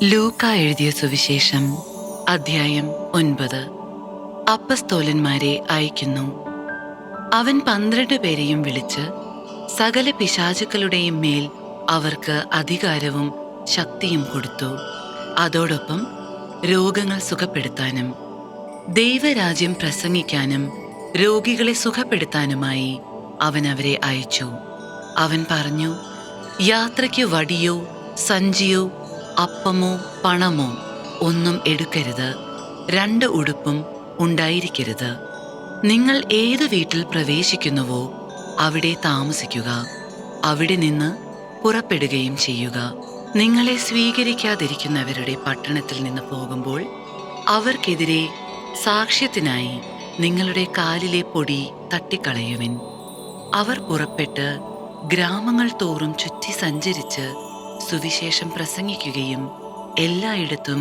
ലൂക്കാ എഴുതിയ സുവിശേഷം അധ്യായം 9. അപ്പസ്തോലന്മാരെ അയക്കുന്നു. അവൻ 12 പേരെയും വിളിച്ച് സകല പിശാചുക്കളുടെയും മേൽ അവർക്ക് അധികാരവും ശക്തിയും കൊടുത്തു. അതോടൊപ്പം രോഗങ്ങൾ സുഖപ്പെടുത്താനും ദൈവരാജ്യം പ്രസംഗിക്കാനും രോഗികളെ സുഖപ്പെടുത്താനുമായി അവൻ അവരെ അയച്ചു. അവൻ പറഞ്ഞു, യാത്രയ്ക്ക് വടിയോ സഞ്ചിയോ അപ്പമോ പണമോ ഒന്നും എടുക്കരുത്. 2 ഉടുപ്പും ഉണ്ടായിരിക്കരുത്. നിങ്ങൾ ഏതു വീട്ടിൽ പ്രവേശിക്കുന്നുവോ അവിടെ താമസിക്കുക. അവിടെ നിന്ന് പുറപ്പെടുകയും ചെയ്യുക. നിങ്ങളെ സ്വീകരിക്കാതിരിക്കുന്നവരുടെ പട്ടണത്തിൽ നിന്ന് പോകുമ്പോൾ അവർക്കെതിരെ സാക്ഷ്യത്തിനായി നിങ്ങളുടെ കാലിലെ പൊടി തട്ടിക്കളയുവിൻ. അവർ പുറപ്പെട്ട് ഗ്രാമങ്ങൾ തോറും ചുറ്റി സഞ്ചരിച്ച് സുവിശേഷം പ്രസംഗിക്കുകയും എല്ലായിടത്തും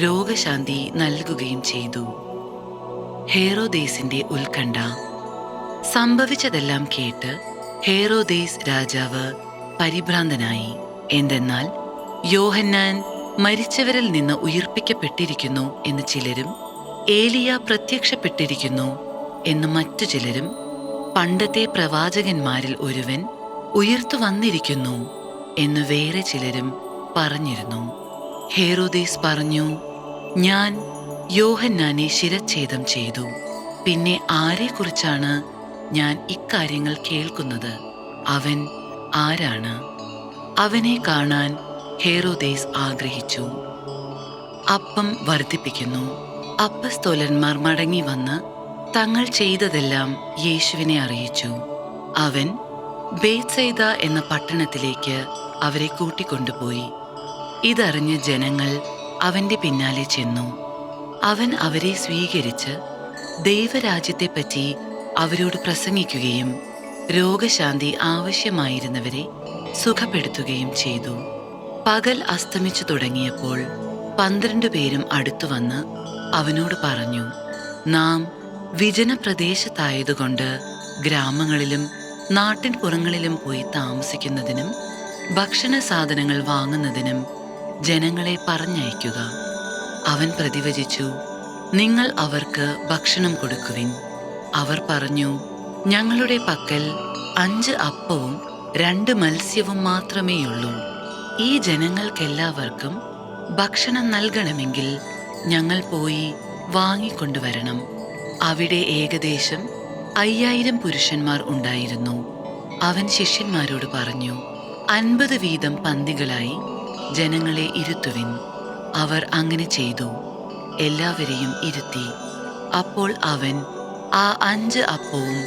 രോഗശാന്തി നൽകുകയും ചെയ്തു. ഹേറോദേസിന്റെ ഉത്കണ്ഠ. സംഭവിച്ചതെല്ലാം കേട്ട് ഹേറോദേസ് രാജാവ് പരിഭ്രാന്തനായി. എന്തെന്നാൽ യോഹന്നാൻ മരിച്ചവരിൽ നിന്ന് ഉയിർപ്പിക്കപ്പെട്ടിരിക്കുന്നു എന്ന് ചിലരും, ഏലിയ പ്രത്യക്ഷപ്പെട്ടിരിക്കുന്നു എന്ന് മറ്റു ചിലരും, പണ്ടത്തെ പ്രവാചകന്മാരിൽ ഒരുവൻ ഉയിർത്തു വന്നിരിക്കുന്നു എന്ന് വേറെ ചിലരും പറഞ്ഞിരുന്നു. ഹേറോദേസ് പറഞ്ഞു, ഞാൻ യോഹന്നാനെ ശിരച്ഛേദം ചെയ്തു. പിന്നെ ആരെക്കുറിച്ചാണ് ഞാൻ ഇക്കാര്യങ്ങൾ കേൾക്കുന്നത്? അവൻ ആരാണ്? അവനെ കാണാൻ ഹേറോദേസ് ആഗ്രഹിച്ചു. അപ്പം വർദ്ധിപ്പിക്കുന്നു. അപ്പസ്തോലന്മാർ മടങ്ങി വന്ന് തങ്ങൾ ചെയ്തതെല്ലാം യേശുവിനെ അറിയിച്ചു. അവൻ ബേത്സൈദ എന്ന പട്ടണത്തിലേക്ക് അവരെ കൂട്ടിക്കൊണ്ടുപോയി. ഇതറിഞ്ഞ് ജനങ്ങൾ അവന്റെ പിന്നാലെ ചെന്നു. അവൻ അവരെ സ്വീകരിച്ച് ദൈവരാജ്യത്തെപ്പറ്റി അവരോട് പ്രസംഗിക്കുകയും രോഗശാന്തി ആവശ്യമായിരുന്നവരെ സുഖപ്പെടുത്തുകയും ചെയ്തു. പകൽ അസ്തമിച്ചു തുടങ്ങിയപ്പോൾ 12 പേരും അടുത്തുവന്ന് അവനോട് പറഞ്ഞു, നാം വിജനപ്രദേശത്തായതുകൊണ്ട് ഗ്രാമങ്ങളിലും നാട്ടിൻ പുറങ്ങളിലും പോയി താമസിക്കുന്നതിനും ഭക്ഷണ സാധനങ്ങൾ വാങ്ങുന്നതിനും ജനങ്ങളെ പറഞ്ഞയക്കുക. അവൻ പ്രതിവചിച്ചു, നിങ്ങൾ അവർക്ക് ഭക്ഷണം കൊടുക്കുവിൻ. അവർ പറഞ്ഞു, ഞങ്ങളുടെ പക്കൽ 5 അപ്പവും 2 മത്സ്യവും മാത്രമേയുള്ളൂ. ഈ ജനങ്ങൾക്കെല്ലാവർക്കും ഭക്ഷണം നൽകണമെങ്കിൽ ഞങ്ങൾ പോയി വാങ്ങിക്കൊണ്ടുവരണം. അവിടെ ഏകദേശം 5000 പുരുഷന്മാർ ഉണ്ടായിരുന്നു. അവൻ ശിഷ്യന്മാരോട് പറഞ്ഞു, 50 വീതം പന്തികളായി ജനങ്ങളെ ഇരുത്തുവിൻ. അവർ അങ്ങനെ ചെയ്തു. എല്ലാവരെയും ഇരുത്തി. അപ്പോൾ അവൻ ആ 5 അപ്പവും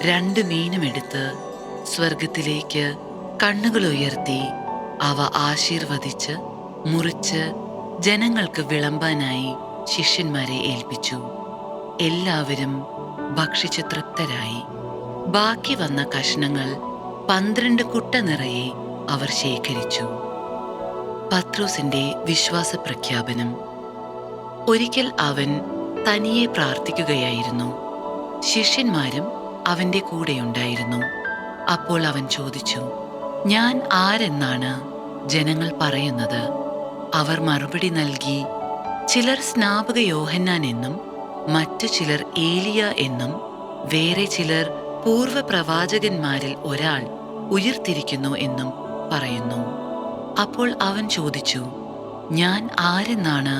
2 മീനും എടുത്ത് സ്വർഗത്തിലേക്ക് കണ്ണുകളുയർത്തി അവ ആശീർവദിച്ച് മുറിച്ച് ജനങ്ങൾക്ക് വിളമ്പാനായി ശിഷ്യന്മാരെ ഏൽപ്പിച്ചു. എല്ലാവരും ഭക്ഷിച്ച് തൃപ്തരായി. ബാക്കി വന്ന കഷ്ണങ്ങൾ 12 കുട്ട നിറയെ അവർ ശേഖരിച്ചു. പത്രോസിന്റെ വിശ്വാസ പ്രഖ്യാപനം. ഒരിക്കൽ അവൻ തനിയെ പ്രാർത്ഥിക്കുകയായിരുന്നു. ശിഷ്യന്മാരും അവന്റെ കൂടെയുണ്ടായിരുന്നു. അപ്പോൾ അവൻ ചോദിച്ചു, ഞാൻ ആരെന്നാണ് ജനങ്ങൾ പറയുന്നത്? അവർ മറുപടി നൽകി, ചിലർ സ്നാപക യോഹന്നാൻ എന്നും മറ്റു ചിലർ ഏലിയ എന്നും വേറെ ചിലർ പൂർവ്വ പ്രവാചകന്മാരിൽ ഒരാൾ ഉയിർത്തിരിക്കുന്നു എന്നും പറയുന്നു. അപ്പോൾ അവൻ ചോദിച്ചു, ഞാൻ ആരെന്നാണ്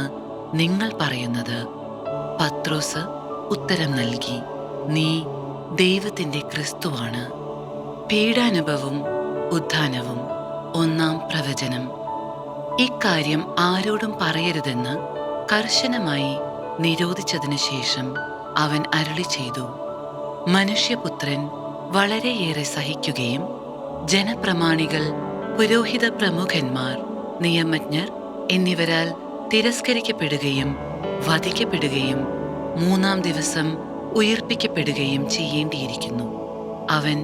നിങ്ങൾ പറയുന്നത്? പത്രോസ് ഉത്തരം നൽകി, നീ ദൈവത്തിന്റെ ക്രിസ്തുവാണ്. പീഡാനുഭവവും ഉത്ഥാനവും 1-ാം പ്രവചനം. ഇക്കാര്യം ആരോടും പറയരുതെന്ന് കർശനമായി നിരോധിച്ചതിനു ശേഷം അവൻ അരുളി ചെയ്തു, മനുഷ്യപുത്രൻ വളരെയേറെ സഹിക്കുകയും ജനപ്രമാണികൾ, പുരോഹിത പ്രമുഖന്മാർ, നിയമജ്ഞർ എന്നിവരാൽ തിരസ്കരിക്കപ്പെടുകയും വധിക്കപ്പെടുകയും 3-ാം ദിവസം ഉയിർപ്പിക്കപ്പെടുകയും ചെയ്യേണ്ടിയിരിക്കുന്നു. അവൻ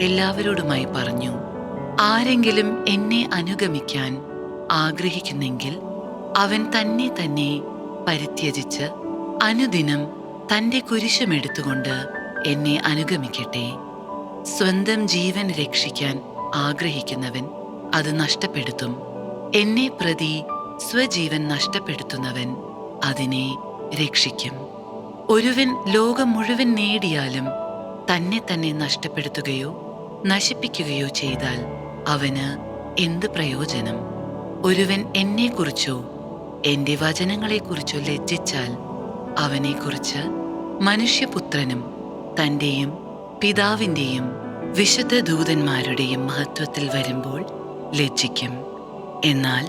എല്ലാവരോടുമായി പറഞ്ഞു, ആരെങ്കിലും എന്നെ അനുഗമിക്കാൻ ആഗ്രഹിക്കുന്നെങ്കിൽ അവൻ തന്നെ പരിത്യജിച്ച് അനുദിനം തൻ്റെ കുരിശുമെടുത്തുകൊണ്ട് എന്നെ അനുഗമിക്കട്ടെ. സ്വന്തം ജീവൻ രക്ഷിക്കാൻ ആഗ്രഹിക്കുന്നവൻ അത് നഷ്ടപ്പെടുത്തും. എന്നെ പ്രതി സ്വജീവൻ നഷ്ടപ്പെടുത്തുന്നവൻ അതിനെ രക്ഷിക്കും. ഒരുവൻ ലോകം മുഴുവൻ നേടിയാലും തന്നെ തന്നെ നഷ്ടപ്പെടുത്തുകയോ നശിപ്പിക്കുകയോ ചെയ്താൽ അവന് എന്ത് പ്രയോജനം? ഒരുവൻ എന്നെക്കുറിച്ചോ എന്റെ വചനങ്ങളെക്കുറിച്ചോ ലജ്ജിച്ചാൽ അവനെക്കുറിച്ച് മനുഷ്യപുത്രനും തന്റെയും പിതാവിന്റെയും വിശുദ്ധ ദൂതന്മാരുടെയും മഹത്വത്തിൽ വരുമ്പോൾ ലജ്ജിക്കും. എന്നാൽ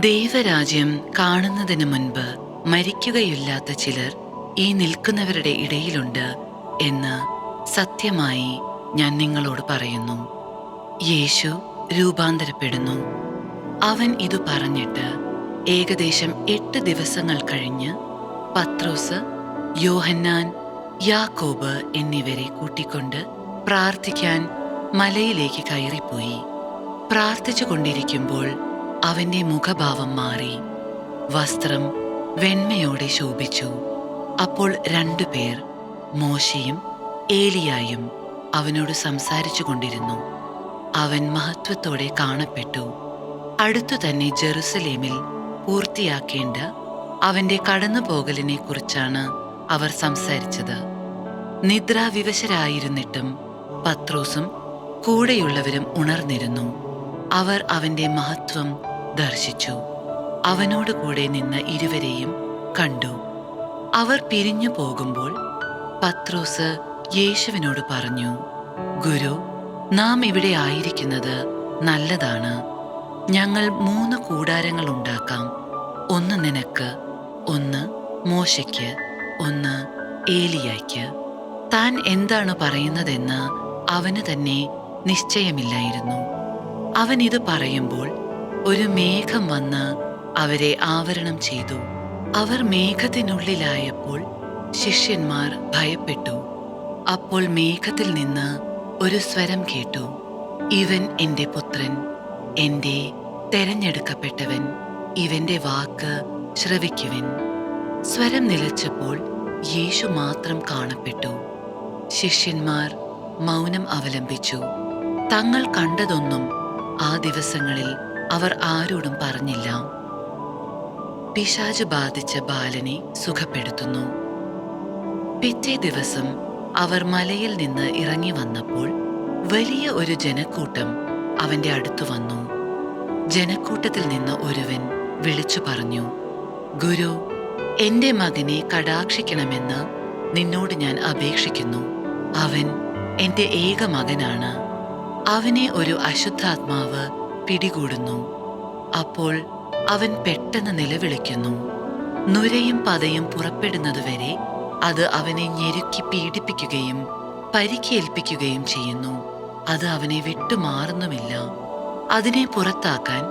ദൈവരാജ്യം കാണുന്നതിന് മുൻപ് മരിക്കുകയില്ലാത്ത ചിലർ ഈ നിൽക്കുന്നവരുടെ ഇടയിലുണ്ട് എന്ന് സത്യമായി ഞാൻ നിങ്ങളോട് പറയുന്നു. യേശു രൂപാന്തരപ്പെടുന്നു. അവൻ ഇത് പറഞ്ഞിട്ട് ഏകദേശം 8 ദിവസങ്ങൾ കഴിഞ്ഞ് പത്രോസ്, യോഹന്നാൻ, യാക്കോബ് എന്നിവരെ കൂട്ടിക്കൊണ്ട് പ്രാർത്ഥിക്കാൻ മലയിലേക്ക് കയറിപ്പോയി. പ്രാർത്ഥിച്ചു കൊണ്ടിരിക്കുമ്പോൾ അവന്റെ മുഖഭാവം മാറി, വസ്ത്രം വെണ്മയോടെ ശോഭിച്ചു. അപ്പോൾ 2 പേർ, മോശയും ഏലിയായും അവനോട് സംസാരിച്ചു കൊണ്ടിരുന്നു. അവൻ മഹത്വത്തോടെ കാണപ്പെട്ടു. അടുത്തു തന്നെ ജെറുസലേമിൽ പൂർത്തിയാക്കേണ്ട അവന്റെ കടന്നുപോകലിനെ കുറിച്ചാണ് അവർ സംസാരിച്ചത്. നിദ്രാവിവശരായിരുന്നിട്ടും പത്രോസും കൂടെയുള്ളവരും ഉണർന്നിരുന്നു. അവർ അവന്റെ മഹത്വം ദർശിച്ചു. അവനോട് കൂടെ നിന്ന ഇരുവരെയും കണ്ടു. അവർ പിരിഞ്ഞു പോകുമ്പോൾ പത്രോസ് യേശുവിനോട് പറഞ്ഞു, ഗുരു, നാം ഇവിടെ ആയിരിക്കുന്നത് നല്ലതാണ്. ഞങ്ങൾ 3 കൂടാരങ്ങൾ ഉണ്ടാക്കാം. ഒന്ന് നിനക്ക്, ഒന്ന് മോശയ്ക്ക്, ഒന്ന് ഏലിയായ്ക്ക്. താൻ എന്താണ് പറയുന്നതെന്ന് അവന് തന്നെ നിശ്ചയമില്ലായിരുന്നു. അവൻ ഇത് പറയുമ്പോൾ ഒരു മേഘം വന്ന് അവരെ ആവരണം ചെയ്തു. അവർ മേഘത്തിനുള്ളിലായപ്പോൾ ശിഷ്യന്മാർ ഭയപ്പെട്ടു. അപ്പോൾ മേഘത്തിൽ നിന്ന് ഒരു സ്വരം കേട്ടു, ഇവൻ എൻ്റെ പുത്രൻ, എൻ്റെ തെരഞ്ഞെടുക്കപ്പെട്ടവൻ, ഇവന്റെ വാക്ക് ശ്രവിക്കുവിൻ. സ്വരം നിലച്ചപ്പോൾ യേശു മാത്രം കാണപ്പെട്ടു. ശിഷ്യന്മാർ മൗനം അവലംബിച്ചു. തങ്ങൾ കണ്ടതൊന്നും ആ ദിവസങ്ങളിൽ അവർ ആരോടും പറഞ്ഞില്ല. പിശാച് ബാധിച്ച ബാലനെ സുഖപ്പെടുത്തുന്നു. പിറ്റേ ദിവസം അവർ മലയിൽ നിന്ന് ഇറങ്ങി വന്നപ്പോൾ വലിയ ഒരു ജനക്കൂട്ടം അവന്റെ അടുത്തു വന്നു. ജനക്കൂട്ടത്തിൽ നിന്ന് ഒരുവൻ വിളിച്ചു പറഞ്ഞു, ഗുരു, എന്റെ മകനെ കടാക്ഷിക്കണമെന്ന് നിന്നോട് ഞാൻ അപേക്ഷിക്കുന്നു. അവൻ എന്റെ ഏക മകനാണ്. അവനെ ഒരു അശുദ്ധാത്മാവ് പിടികൂടുന്നു. അപ്പോൾ അവൻ പെട്ടെന്ന് നിലവിളിക്കുന്നു. നുരയും പതയും പുറപ്പെടുന്നതുവരെ അത് അവനെ ഞെരുക്കി പീഡിപ്പിക്കുകയും പരിക്കേൽപ്പിക്കുകയും ചെയ്യുന്നു. അത് അവനെ വിട്ടുമാറുന്നുമില്ല. അതിനെ പുറത്താക്കാൻ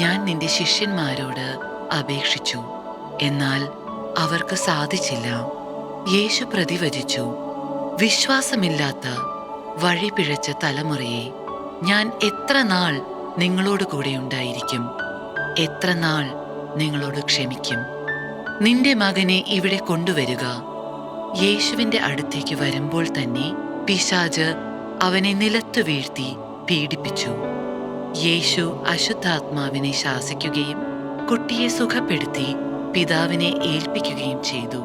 ഞാൻ നിന്റെ ശിഷ്യന്മാരോട് അപേക്ഷിച്ചു, എന്നാൽ അവർക്ക് സാധിച്ചില്ല. യേശു പ്രതിവചിച്ചു, വിശ്വാസമില്ലാത്ത വഴിപിഴച്ച തലമുറയെ, ഞാൻ എത്ര നാൾ നിങ്ങളോട് കൂടെ ഉണ്ടായിരിക്കും? എത്ര നാൾ നിങ്ങളോട് ക്ഷമിക്കും? നിന്റെ മകനെ ഇവിടെ കൊണ്ടുവരിക. യേശുവിന്റെ അടുത്തേക്ക് വരുമ്പോൾ തന്നെ പിശാച് അവനെ നിലത്തു വീഴ്ത്തി പീഡിപ്പിച്ചു. യേശു അശുദ്ധാത്മാവിനെ ശാസിക്കുകയും കുട്ടിയെ സുഖപ്പെടുത്തി പിതാവിനെ ഏൽപ്പിക്കുകയും ചെയ്തു.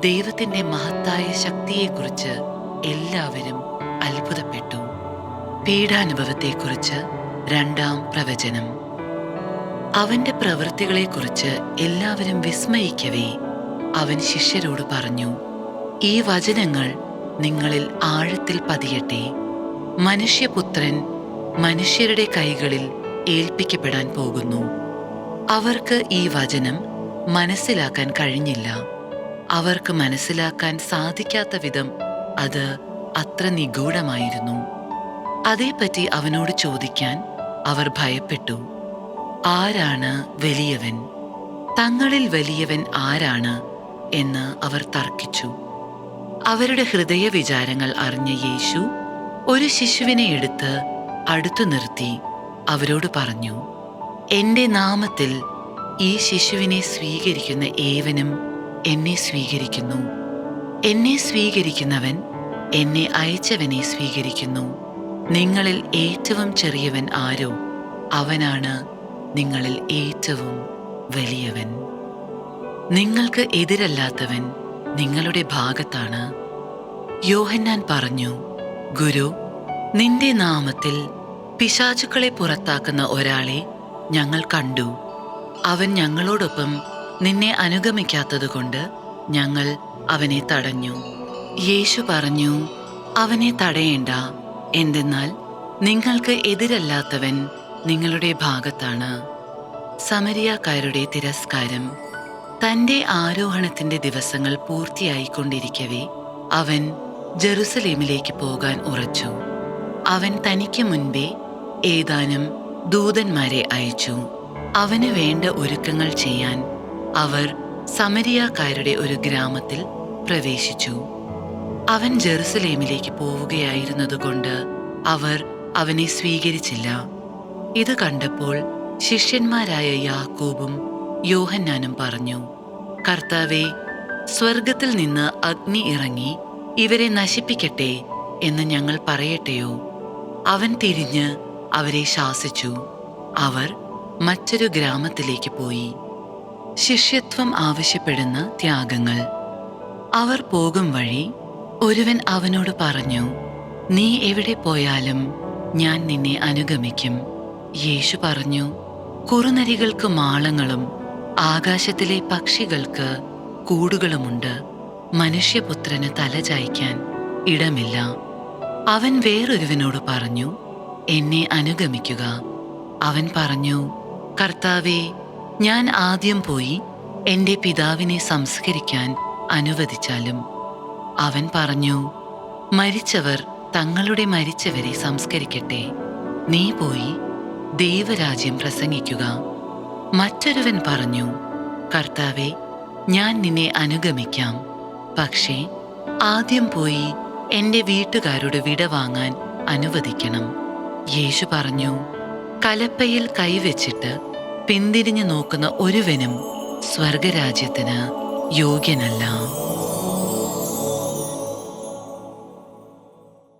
ദൈവത്തിന്റെ മഹത്തായ ശക്തിയെക്കുറിച്ച് എല്ലാവരും അത്ഭുതപ്പെട്ടു. പീഡാനുഭവത്തെക്കുറിച്ച് 2-ാം പ്രവചനം. അവന്റെ പ്രവൃത്തികളെക്കുറിച്ച് എല്ലാവരും വിസ്മയിക്കവേ അവൻ ശിഷ്യരോട് പറഞ്ഞു, ഈ വചനങ്ങൾ നിങ്ങളിൽ ആഴത്തിൽ പതിയട്ടെ. മനുഷ്യപുത്രൻ മനുഷ്യരുടെ കൈകളിൽ ഏൽപ്പിക്കപ്പെടാൻ പോകുന്നു. അവർക്ക് ഈ വചനം മനസ്സിലാക്കാൻ കഴിഞ്ഞില്ല. അവർക്ക് മനസ്സിലാക്കാൻ സാധിക്കാത്ത വിധം അത് അത്ര നിഗൂഢമായിരുന്നു. അതേപ്പറ്റി അവനോട് ചോദിക്കാൻ അവർ ഭയപ്പെട്ടു. ആരാണ് വലിയവൻ? തങ്ങളിൽ വലിയവൻ ആരാണ് എന്ന് അവർ തർക്കിച്ചു. അവരുടെ ഹൃദയ വിചാരങ്ങൾ അറിഞ്ഞ യേശു ഒരു ശിശുവിനെ എടുത്ത് അടുത്തു നിർത്തി അവരോട് പറഞ്ഞു, എന്റെ നാമത്തിൽ ഈ ശിശുവിനെ സ്വീകരിക്കുന്ന ഏവനും എന്നെ സ്വീകരിക്കുന്നു. എന്നെ സ്വീകരിക്കുന്നവൻ എന്നെ അയച്ചവനെ സ്വീകരിക്കുന്നു. നിങ്ങളിൽ ഏറ്റവും ചെറിയവൻ ആരോ അവനാണ് നിങ്ങളിൽ ഏറ്റവും വലിയവൻ. നിങ്ങൾക്ക് എതിരല്ലാത്തവൻ നിങ്ങളുടെ ഭാഗത്താണ്. യോഹന്നാൻ പറഞ്ഞു, ഗുരു, നിന്റെ നാമത്തിൽ പിശാചുക്കളെ പുറത്താക്കുന്ന ഒരാളെ ഞങ്ങൾ കണ്ടു. അവൻ ഞങ്ങളോടൊപ്പം നിന്നെ അനുഗമിക്കാത്തതുകൊണ്ട് ഞങ്ങൾ അവനെ തടഞ്ഞു. യേശു പറഞ്ഞു, അവനെ തടയേണ്ട, എന്തെന്നാൽ നിങ്ങൾക്ക് എതിരല്ലാത്തവൻ നിങ്ങളുടെ ഭാഗത്താണ്. സമരിയാക്കാരുടെ തിരസ്കാരം. തന്റെ ആരോഹണത്തിന്റെ ദിവസങ്ങൾ പൂർത്തിയായിക്കൊണ്ടിരിക്കവേ അവൻ ജെറുസലേമിലേക്ക് പോകാൻ ഉറച്ചു. അവൻ തനിക്ക് മുൻപേ ഏതാനും ദൂതന്മാരെ അയച്ചു. അവന് വേണ്ട ഒരുക്കങ്ങൾ ചെയ്യാൻ അവർ സമരിയാക്കാരുടെ ഒരു ഗ്രാമത്തിൽ പ്രവേശിച്ചു. അവൻ ജെറുസലേമിലേക്ക് പോവുകയായിരുന്നതുകൊണ്ട് അവർ അവനെ സ്വീകരിച്ചില്ല. ഇത് കണ്ടപ്പോൾ ശിഷ്യന്മാരായ യാക്കോബും യോഹന്നാനും പറഞ്ഞു, കർത്താവേ, സ്വർഗത്തിൽ നിന്ന് അഗ്നി ഇറങ്ങി ഇവരെ നശിപ്പിക്കട്ടെ എന്ന് ഞങ്ങൾ പറയട്ടെയോ? അവൻ തിരിഞ്ഞ് അവരെ ശാസിച്ചു. അവർ മറ്റൊരു ഗ്രാമത്തിലേക്ക് പോയി. ശിഷ്യത്വം ആവശ്യപ്പെടുന്ന ത്യാഗങ്ങൾ. അവർ പോകും വഴി ഒരുവൻ അവനോട് പറഞ്ഞു, നീ എവിടെ പോയാലും ഞാൻ നിന്നെ അനുഗമിക്കും. യേശു പറഞ്ഞു, കുറുനരികൾക്ക് മാളങ്ങളും ആകാശത്തിലെ പക്ഷികൾക്ക് കൂടുകളുമുണ്ട്, മനുഷ്യപുത്രന് തല ചായ്ക്കാൻ ഇടമില്ല. അവൻ വേറൊരുവനോട് പറഞ്ഞു, എന്നെ അനുഗമിക്കുക. അവൻ പറഞ്ഞു, കർത്താവേ, ഞാൻ ആദ്യം പോയി എൻ്റെ പിതാവിനെ സംസ്കരിക്കാൻ അനുവദിച്ചാലും. അവൻ പറഞ്ഞു, മരിച്ചവർ തങ്ങളുടെ മരിച്ചവരെ സംസ്കരിക്കട്ടെ, നീ പോയി ദൈവരാജ്യം പ്രസംഗിക്കുക. മറ്റൊരുവൻ പറഞ്ഞു, കർത്താവേ, ഞാൻ നിന്നെ അനുഗമിക്കാം, പക്ഷേ ആദ്യം പോയി എൻ്റെ വീട്ടുകാരുടെ വിട വാങ്ങാൻ അനുവദിക്കണം. യേശു പറഞ്ഞു, കലപ്പയിൽ കൈവച്ചിട്ട് പിന്തിരിഞ്ഞു നോക്കുന്ന ഒരുവനും സ്വർഗരാജ്യത്തിന് യോഗ്യനല്ല.